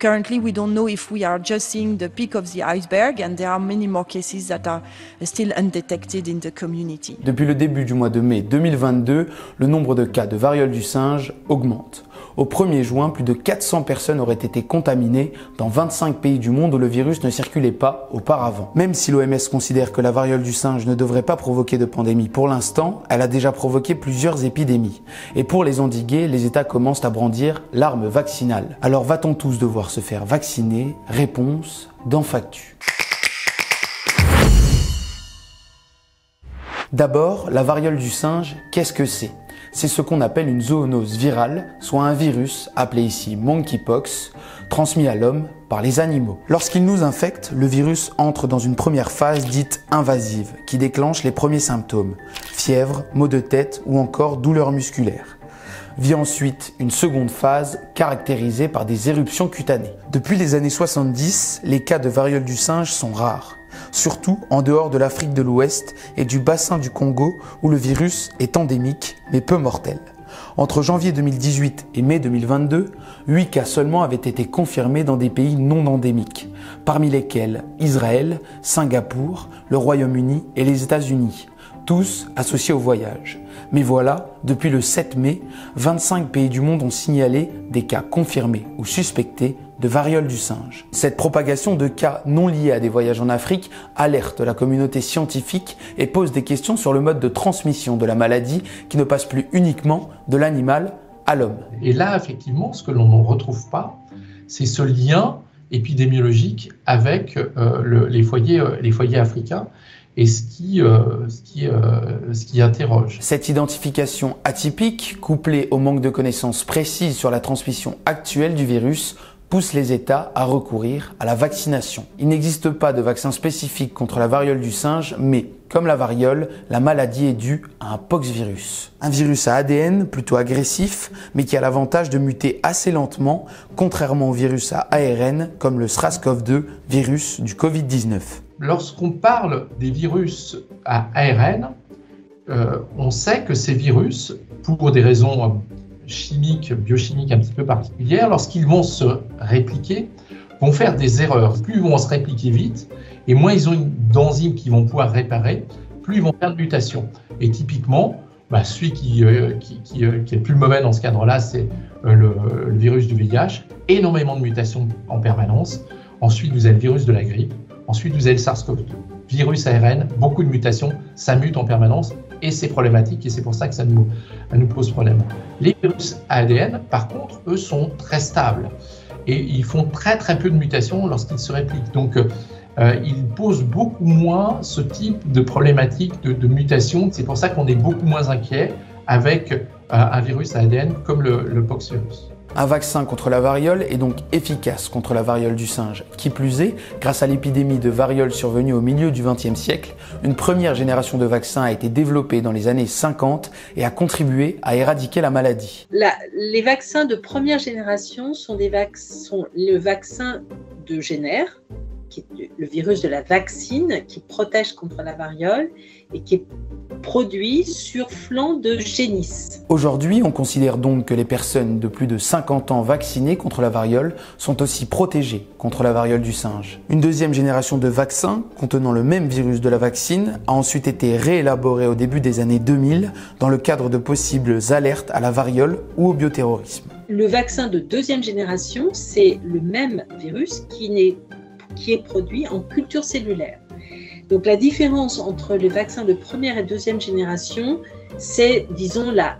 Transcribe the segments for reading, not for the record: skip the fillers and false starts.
Currently, we don't know if we are just seeing the peak of the iceberg, and there are many more cases that are still undetected in the community. Depuis le début du mois de mai 2022, le nombre de cas de variole du singe augmente. Au 1er juin, plus de 400 personnes auraient été contaminées dans 25 pays du monde où le virus ne circulait pas auparavant. Même si l'OMS considère que la variole du singe ne devrait pas provoquer de pandémie pour l'instant, elle a déjà provoqué plusieurs épidémies. Et pour les endiguer, les États commencent à brandir l'arme vaccinale. Alors va-t-on tous devoir se faire vacciner? Réponse dans Factu. D'abord, la variole du singe, qu'est-ce que c'est? C'est ce qu'on appelle une zoonose virale, soit un virus, appelé ici monkeypox, transmis à l'homme par les animaux. Lorsqu'il nous infecte, le virus entre dans une première phase dite invasive, qui déclenche les premiers symptômes, fièvre, maux de tête ou encore douleurs musculaires. Vient ensuite une seconde phase caractérisée par des éruptions cutanées. Depuis les années 70, les cas de variole du singe sont rares, surtout en dehors de l'Afrique de l'Ouest et du bassin du Congo où le virus est endémique mais peu mortel. Entre janvier 2018 et mai 2022, 8 cas seulement avaient été confirmés dans des pays non endémiques, parmi lesquels Israël, Singapour, le Royaume-Uni et les États-Unis, tous associés au voyage. Mais voilà, depuis le 7 mai, 25 pays du monde ont signalé des cas confirmés ou suspectés de variole du singe. Cette propagation de cas non liés à des voyages en Afrique alerte la communauté scientifique et pose des questions sur le mode de transmission de la maladie qui ne passe plus uniquement de l'animal à l'homme. Et là, effectivement, ce que l'on ne retrouve pas, c'est ce lien épidémiologique avec les foyers africains. Et ce qui interroge. Cette identification atypique, couplée au manque de connaissances précises sur la transmission actuelle du virus, pousse les États à recourir à la vaccination. Il n'existe pas de vaccin spécifique contre la variole du singe, mais comme la variole, la maladie est due à un poxvirus. Un virus à ADN plutôt agressif, mais qui a l'avantage de muter assez lentement, contrairement au virus à ARN comme le SRAS-CoV-2, virus du Covid-19. Lorsqu'on parle des virus à ARN, on sait que ces virus, pour des raisons chimiques, biochimiques un petit peu particulières, lorsqu'ils vont se répliquer, vont faire des erreurs. Plus ils vont se répliquer vite, et moins ils ont d'enzymes qui vont pouvoir réparer, plus ils vont faire de mutations. Et typiquement, celui qui est le plus mauvais dans ce cadre-là, c'est le virus du VIH, énormément de mutations en permanence. Ensuite, vous avez le virus de la grippe. Ensuite, vous avez le SARS-CoV-2. Virus ARN, beaucoup de mutations, ça mute en permanence et c'est problématique et c'est pour ça que ça nous pose problème. Les virus ADN, par contre, eux sont très stables et ils font très très peu de mutations lorsqu'ils se répliquent. Donc, ils posent beaucoup moins ce type de problématique de mutation. C'est pour ça qu'on est beaucoup moins inquiet avec un virus ADN comme le poxvirus. Un vaccin contre la variole est donc efficace contre la variole du singe. Qui plus est, grâce à l'épidémie de variole survenue au milieu du XXe siècle, une première génération de vaccins a été développée dans les années 50 et a contribué à éradiquer la maladie. Les vaccins de première génération sont le vaccin de Jenner, qui est le virus de la vaccine qui protège contre la variole et qui est produit sur flanc de génisse. Aujourd'hui, on considère donc que les personnes de plus de 50 ans vaccinées contre la variole sont aussi protégées contre la variole du singe. Une deuxième génération de vaccins contenant le même virus de la vaccine a ensuite été réélaborée au début des années 2000 dans le cadre de possibles alertes à la variole ou au bioterrorisme. Le vaccin de deuxième génération, c'est le même virus qui est produit en culture cellulaire. Donc la différence entre les vaccins de première et deuxième génération, c'est, disons, la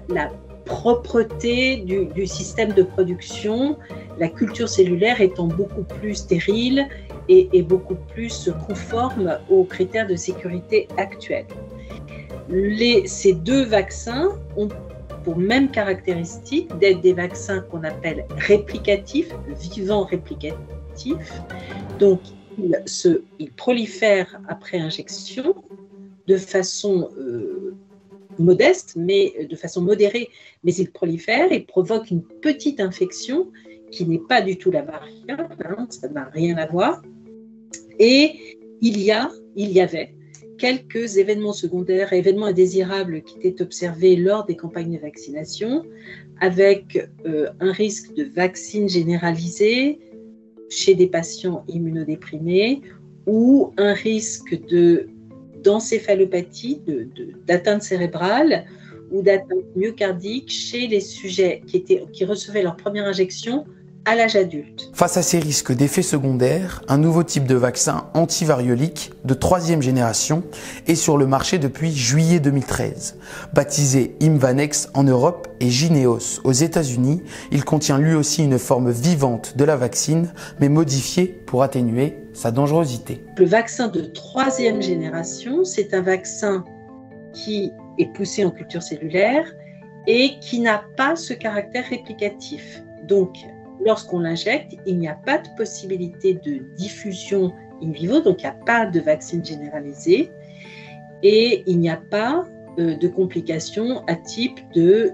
propreté du système de production, la culture cellulaire étant beaucoup plus stérile et beaucoup plus conforme aux critères de sécurité actuels. Ces deux vaccins ont pour même caractéristique d'être des vaccins qu'on appelle réplicatifs, vivants réplicatifs. Donc, ils prolifèrent après injection de façon modeste, mais de façon modérée, mais ils prolifèrent et provoquent une petite infection qui n'est pas du tout la variole, ça n'a rien à voir. Et il y avait quelques événements secondaires, événements indésirables qui étaient observés lors des campagnes de vaccination, avec un risque de vaccine généralisée, chez des patients immunodéprimés ou un risque d'encéphalopathie, d'atteinte cérébrale ou d'atteinte myocardique chez les sujets qui recevaient leur première injection à l'âge adulte. Face à ces risques d'effets secondaires, un nouveau type de vaccin antivariolique de 3e génération est sur le marché depuis juillet 2013. Baptisé Imvanex en Europe et Jynneos aux États-Unis, il contient lui aussi une forme vivante de la vaccine, mais modifiée pour atténuer sa dangerosité. Le vaccin de 3e génération, c'est un vaccin qui est poussé en culture cellulaire et qui n'a pas ce caractère réplicatif. Donc, lorsqu'on l'injecte, il n'y a pas de possibilité de diffusion in vivo, donc il n'y a pas de vaccine généralisée et il n'y a pas de complications à type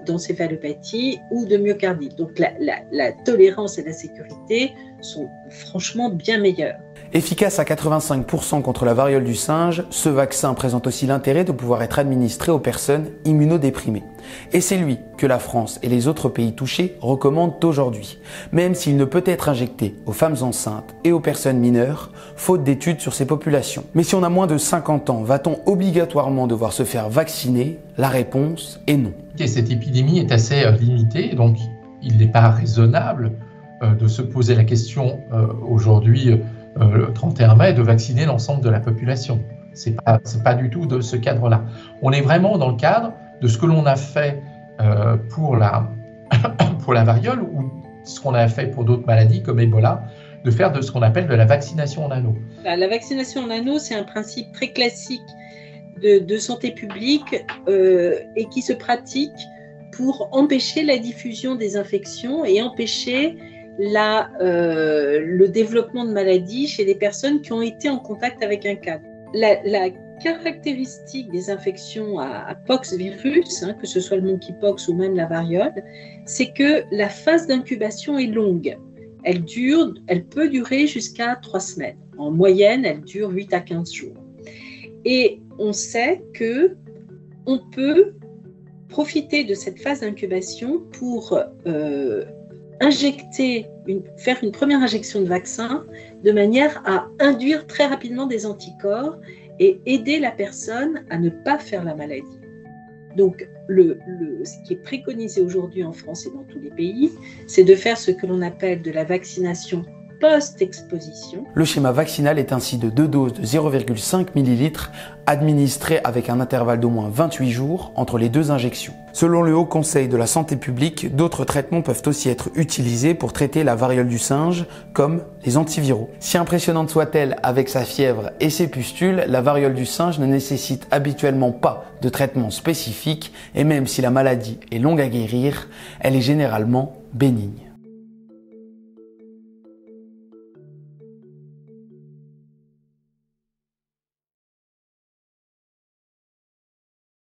d'encéphalopathie ou de myocardie. Donc la tolérance et la sécurité sont franchement bien meilleures. Efficace à 85% contre la variole du singe, ce vaccin présente aussi l'intérêt de pouvoir être administré aux personnes immunodéprimées. Et c'est lui que la France et les autres pays touchés recommandent aujourd'hui, même s'il ne peut être injecté aux femmes enceintes et aux personnes mineures, faute d'études sur ces populations. Mais si on a moins de 50 ans, va-t-on obligatoirement devoir se faire vacciner? La réponse est non. Et cette épidémie est assez limitée, donc il n'est pas raisonnable de se poser la question aujourd'hui, le 31 mai, de vacciner l'ensemble de la population. C'est pas du tout de ce cadre-là. On est vraiment dans le cadre de ce que l'on a fait pour la variole ou ce qu'on a fait pour d'autres maladies comme Ebola, de faire de ce qu'on appelle de la vaccination en anneau. La vaccination en anneau, c'est un principe très classique de santé publique et qui se pratique pour empêcher la diffusion des infections et empêcher le développement de maladies chez des personnes qui ont été en contact avec un cas. La caractéristique des infections à poxvirus, que ce soit le monkeypox ou même la variole, c'est que la phase d'incubation est longue. Elle peut durer jusqu'à 3 semaines. En moyenne, elle dure 8 à 15 jours. Et on sait qu'on peut profiter de cette phase d'incubation pour faire une première injection de vaccin de manière à induire très rapidement des anticorps et aider la personne à ne pas faire la maladie. Donc, ce qui est préconisé aujourd'hui en France et dans tous les pays, c'est de faire ce que l'on appelle de la vaccination post-exposition. Le schéma vaccinal est ainsi de 2 doses de 0,5 ml administrées avec un intervalle d'au moins 28 jours entre les 2 injections. Selon le Haut Conseil de la santé publique, d'autres traitements peuvent aussi être utilisés pour traiter la variole du singe, comme les antiviraux. Si impressionnante soit-elle avec sa fièvre et ses pustules, la variole du singe ne nécessite habituellement pas de traitement spécifique et même si la maladie est longue à guérir, elle est généralement bénigne.